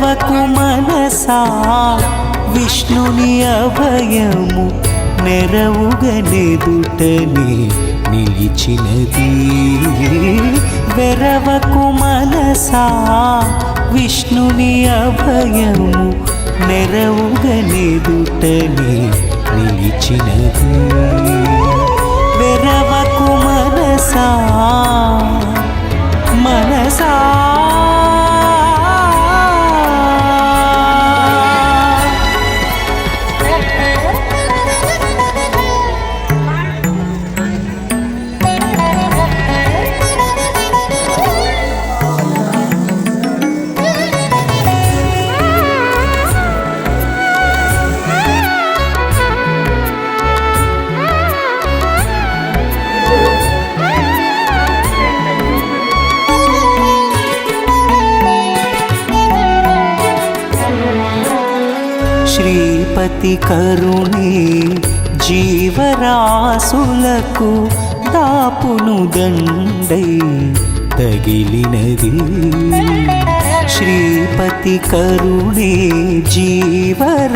వెరవకు మనసా విష్ణుని అభయము నెరవుగనెదుటనే నిలిచినది. వెరవకు మనసా విష్ణుని అభయము నెరవుగనెదుటనే నిలిచినది. వెరవకు మనసా మనసా శ్రీపతి కరుణే జీవరాశులకు దాపును దండై తగిలినది. శ్రీపతి కరుణే జీవరాశులకు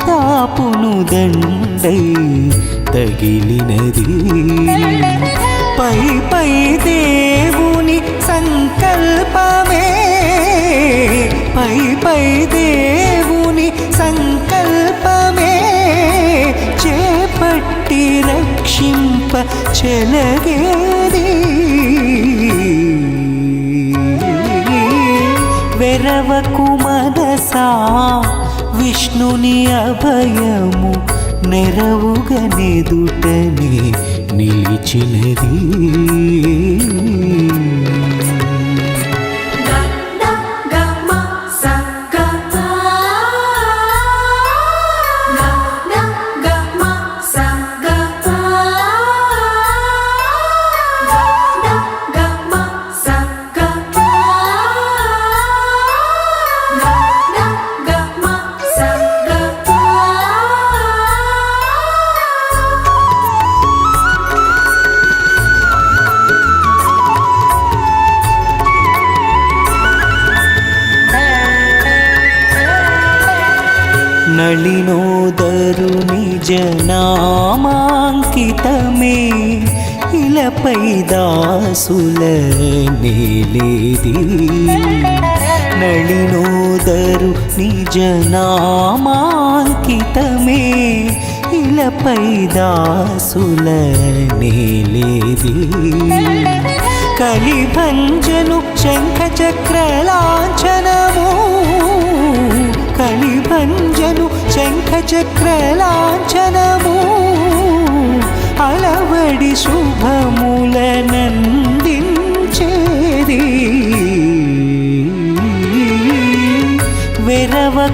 దాపును దండై తగిలినది. పై పై దేవుని సంకల్పమే, పై పై దేవుని సంకల్పమే చేపట్టి రక్షింప చెలగేది. వెరవకు మనసా విష్ణుని అభయము నెరవుగనెదుటనే నిలిచినది. నళినోదరుని జనామాంకితమే ఇలపై దాసుల నేలేది. నళినోదరుని జనామాంకితమే ఇలపై దాసుల నేలేది. కలిభంజను శంఖ చక్రలాంఛనము, కలిభంజను శంఖ చక్రలాంఛనము అలవడి శుభములనందించేది. వెరవకు